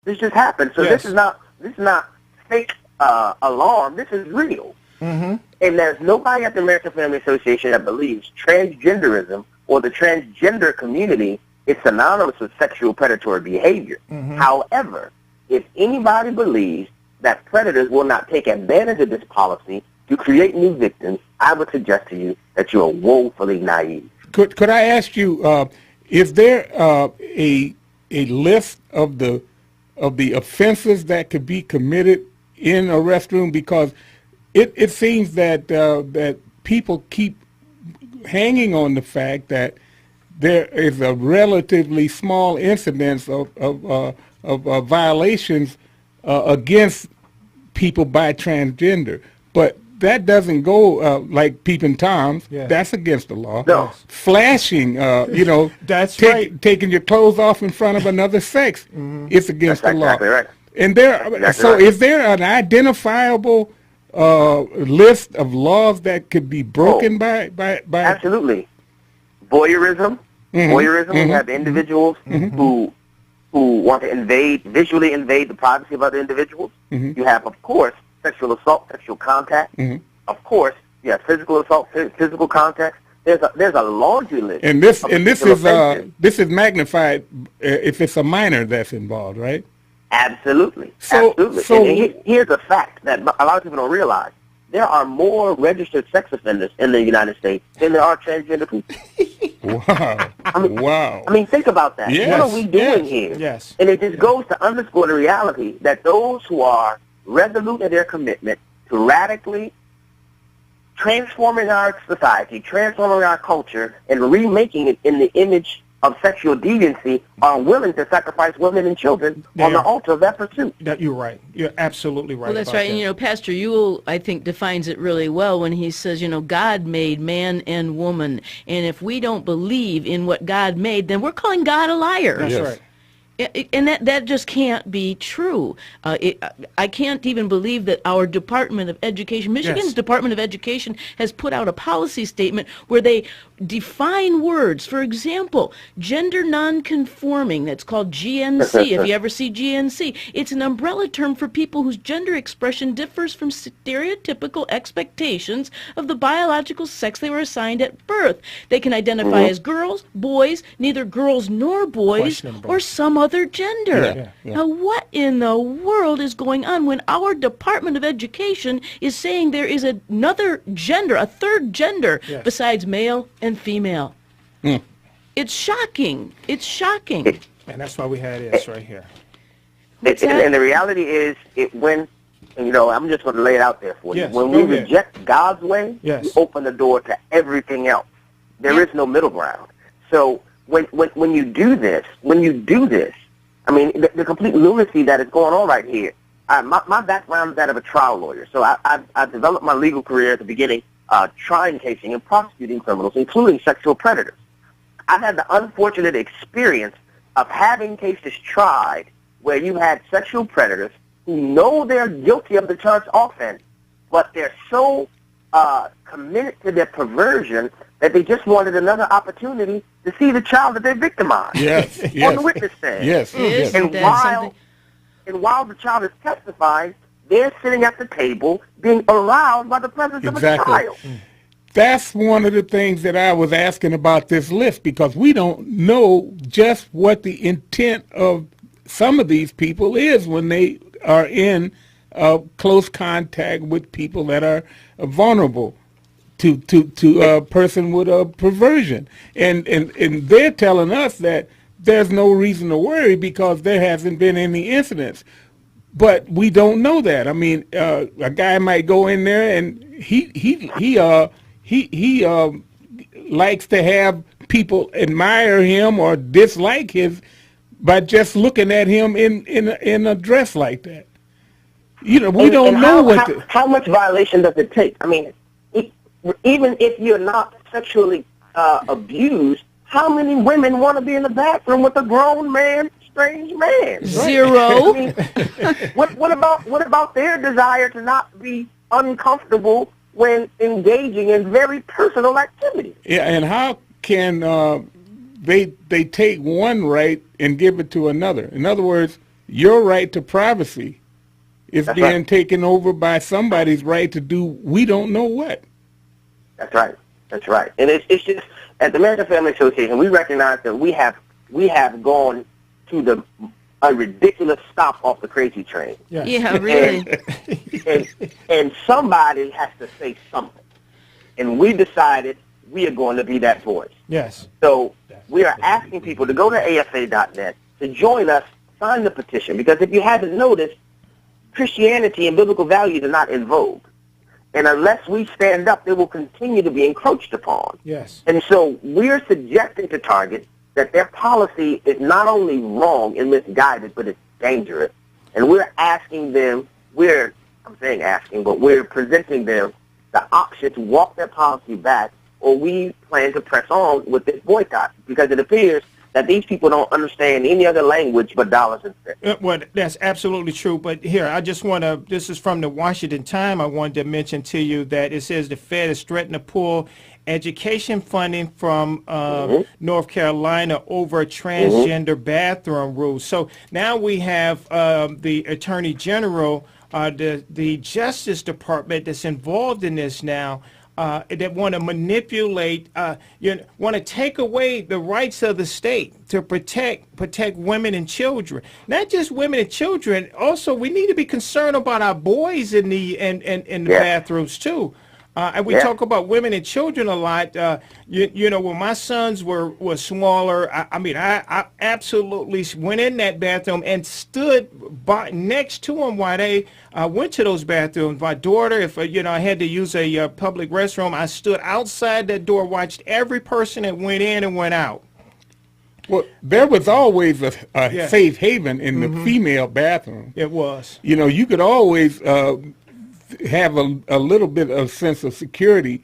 This just happened. So Yes. this is not fake alarm. This is real. Mm-hmm. And there's nobody at the American Family Association that believes transgenderism or the transgender community is synonymous with sexual predatory behavior. Mm-hmm. However, if anybody believes that predators will not take advantage of this policy to create new victims, I would suggest to you that you are woefully naive. Could I ask you, is there a list of the offenses that could be committed in a restroom? Because it seems that that people keep hanging on the fact that there is a relatively small incidence of violations against people by transgender, but that doesn't go like peeping toms. Yeah. That's against the law. No. Flashing, That's right. taking your clothes off in front of another sex, it's against That's the law. exactly right. And there, Exactly so right. is there an identifiable list of laws that could be broken by? Absolutely. Voyeurism. Voyeurism. You have individuals who want to visually invade the privacy of other individuals. You have, of course, sexual assault, sexual contact. Of course, you have physical assault, physical contact. There's a laundry list. And this offenses. is magnified if it's a minor that's involved, right? Absolutely. So- Absolutely. so- And here's a fact that a lot of people don't realize. There are more registered sex offenders in the United States than there are transgender people. Wow. Wow. I mean, think about that. Yes, What are we doing yes, here? yes. And it just goes to underscore the reality that those who are resolute in their commitment to radically transforming our society, transforming our culture, and remaking it in the image of sexual deviancy are willing to sacrifice women and children on the altar of that pursuit. That you're right. You're absolutely right. Well, that's about right. that. And, Pastor Ewell, I think, defines it really well when he says, God made man and woman. And if we don't believe in what God made, then we're calling God a liar. That's Yes. right. And that just can't be true. I can't even believe that our Department of Education, Michigan's Yes. Department of Education, has put out a policy statement where they define words. For example, gender nonconforming, that's called GNC. If you ever see GNC, it's an umbrella term for people whose gender expression differs from stereotypical expectations of the biological sex they were assigned at birth. They can identify as girls, boys, neither girls nor boys, Questionable. or some other gender. Yeah, yeah. Now, what in the world is going on when our Department of Education is saying there is another gender, a third gender, Yes. besides male and female? It's shocking. It's shocking. And that's why we had this right here. And the reality is, I'm just going to lay it out there for you. Yes, When go we ahead. reject God's way, Yes. we open the door to everything else. There is no middle ground. So when you do this, I mean, the complete lunacy that is going on right here. My background is that of a trial lawyer. So I developed my legal career at the beginning, trying, casing, and prosecuting criminals, including sexual predators. I've had the unfortunate experience of having cases tried where you had sexual predators who know they're guilty of the charged offense, but they're so committed to their perversion that they just wanted another opportunity to see the child that they victimized Yes, on yes. the witness stand. Yes, yes. Isn't And that something? while the child is testifying, they're sitting at the table being aroused by the presence Exactly. of a child. That's one of the things that I was asking about this list, because we don't know just what the intent of some of these people is when they are in close contact with people that are vulnerable to a person with a perversion. And they're telling us that there's no reason to worry because there hasn't been any incidents. But we don't know that. I mean, a guy might go in there and he likes to have people admire him or dislike his by just looking at him in a dress like that. We don't know how much violation does it take? I mean, even if you're not sexually abused, how many women want to be in the bathroom with a grown man, strange man? Zero. I mean, what about their desire to not be uncomfortable when engaging in very personal activities? Yeah, and how can they take one right and give it to another? In other words, your right to privacy is That's being right. taken over by somebody's right to do we don't know what. That's right. That's right. And it's just, at the American Family Association, we recognize that we have gone to a ridiculous stop off the crazy train. Yes. Yeah, really. And somebody has to say something. And we decided we are going to be that voice. Yes. So we are asking people to go to AFA.net to join us, sign the petition, because if you haven't noticed, Christianity and biblical values are not in vogue. And unless we stand up, they will continue to be encroached upon. Yes. And so we're suggesting to Target that their policy is not only wrong and misguided, but it's dangerous. And we're asking them, we're presenting them the option to walk their policy back, or we plan to press on with this boycott, because it appears that these people don't understand any other language but dollars and cents. Well, that's absolutely true. But here, I just want to, this is from the Washington Times. I wanted to mention to you that it says the Fed is threatening to pull education funding from North Carolina over transgender bathroom rules. So now we have the Attorney General, the Justice Department that's involved in this now, that want to manipulate, want to take away the rights of the state to protect women and children. Not just women and children. Also, we need to be concerned about our boys in the bathrooms too. And we talk about women and children a lot. You know, when my sons were smaller, I absolutely went in that bathroom and stood next to them while they went to those bathrooms. My daughter, if I had to use a public restroom, I stood outside that door, watched every person that went in and went out. Well, there was always a safe haven in the female bathroom. It was. You know, you could always have a little bit of sense of security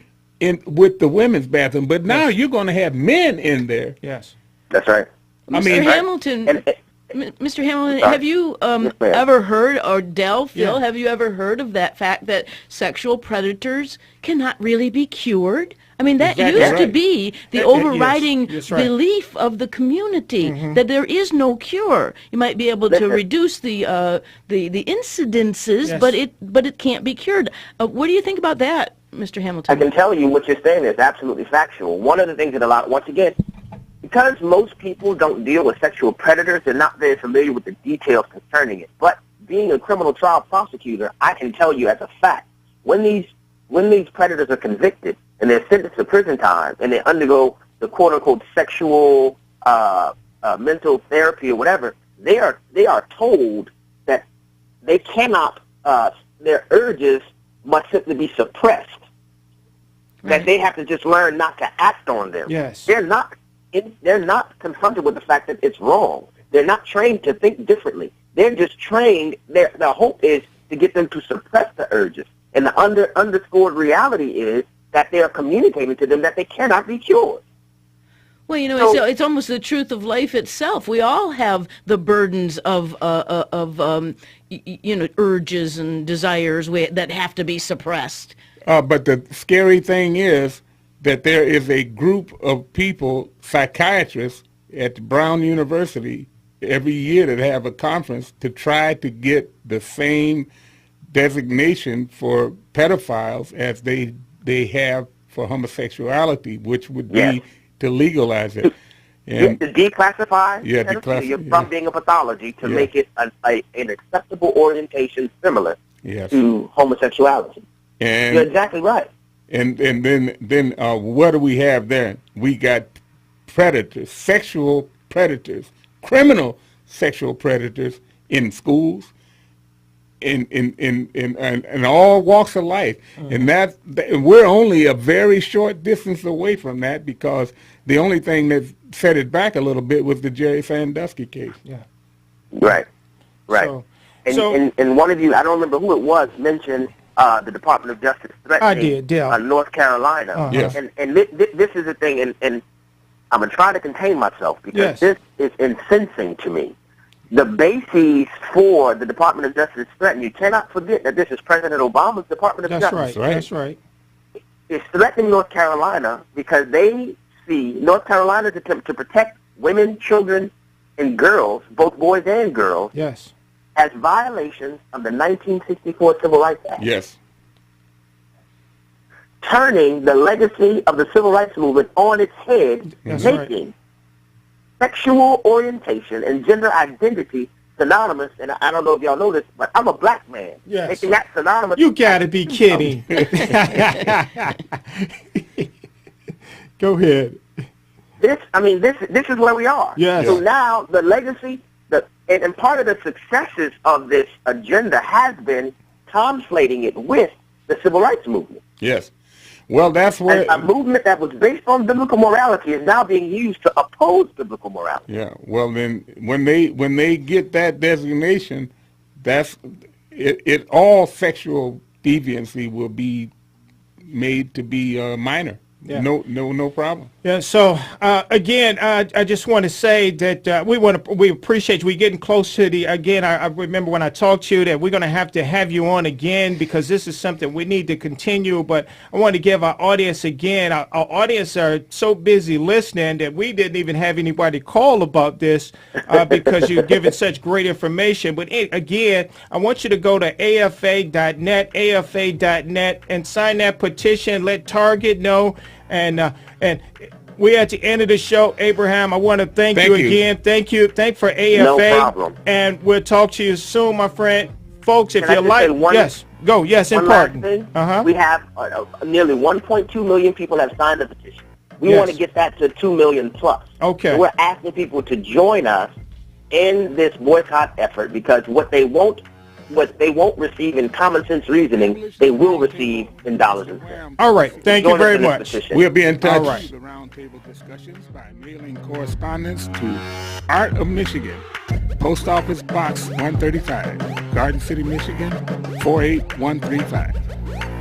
with the women's bathroom, but now you're going to have men in there. Yes. That's right. Mr. Hamilton, Mr. Hamilton, have you ever heard, or Phil, have you ever heard of that fact that sexual predators cannot really be cured? I mean, that used to be the overriding belief of the community, that there is no cure. You might be able to reduce the incidences, but it can't be cured. What do you think about that, Mr. Hamilton? I can tell you what you're saying is absolutely factual. One of the things that once again, because most people don't deal with sexual predators, they're not very familiar with the details concerning it. But being a criminal trial prosecutor, I can tell you as a fact, when these predators are convicted and they're sentenced to prison time and they undergo the quote-unquote sexual mental therapy or whatever, they are told that they cannot, their urges must simply be suppressed, that they have to just learn not to act on them. Yes. They're not confronted with the fact that it's wrong. They're not trained to think differently. They're just trained, their hope is to get them to suppress the urges. And the underscored reality is that they are communicating to them that they cannot be cured. Well, it's almost the truth of life itself. We all have the burdens of urges and desires that have to be suppressed. But the scary thing is that there is a group of people, psychiatrists at Brown University, every year that have a conference to try to get the same designation for pedophiles as they have for homosexuality, which would be to legalize it. And to declassify pedophilia from being a pathology to make it an acceptable orientation similar to homosexuality. And you're exactly right. And then what do we have there? We got predators, sexual predators, criminal sexual predators in schools, in all walks of life. And that we're only a very short distance away from that, because the only thing that set it back a little bit was the Jerry Sandusky case. Yeah. Right. And one of you, I don't remember who it was, mentioned the Department of Justice threatening North Carolina. Yes. And this is the thing, and I'm going to try to contain myself, because this is incensing to me. The bases for the Department of Justice threatening, you cannot forget that this is President Obama's Department of Justice. That's right. It's threatening North Carolina because they see North Carolina's attempt to protect women, children, in girls, both boys and girls, Yes. as violations of the 1964 Civil Rights Act. Yes. Turning the legacy of the civil rights movement on its head, That's making sexual orientation and gender identity synonymous. And I don't know if y'all know this, but I'm a black man. Yes. Making that synonymous. You gotta be kidding. Go ahead. This is where we are. Yes. So now the legacy, and part of the successes of this agenda has been translating it with the civil rights movement. Yes. Well, that's where A movement that was based on biblical morality is now being used to oppose biblical morality. Yeah. Well, then when they get that designation, that's it. All sexual deviancy will be made to be minor. Yeah. No problem. Yeah. So again, I just want to say that we appreciate you. We're getting close to the again. I remember when I talked to you that we're going to have you on again because this is something we need to continue. But I want to give our audience again. Our audience are so busy listening that we didn't even have anybody call about this because you're giving such great information. But again, I want you to go to afa.net, and sign that petition. Let Target know. And we're at the end of the show. Abraham, I want to thank you again. Thank you. Thank for AFA. No problem. And we'll talk to you soon, my friend. Folks, if Can I you just like, say one- yes, go. Yes, One last important. thing. We have nearly 1.2 million people have signed the petition. We Yes. want to get that to 2 million plus. Okay. So we're asking people to join us in this boycott effort because what they won't receive in common sense reasoning, they will receive in dollars and cents. All right. Thank you Join us very in this much. petition. We'll be in touch. All right. The roundtable discussions by mailing correspondence to Art of Michigan, Post Office Box 135, Garden City, Michigan 48135.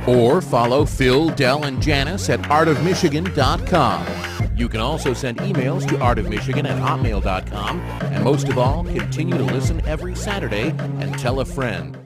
Or follow Phil, Del, and Janice at artofmichigan.com. You can also send emails to artofmichigan@hotmail.com. And most of all, continue to listen every Saturday and tell a friend.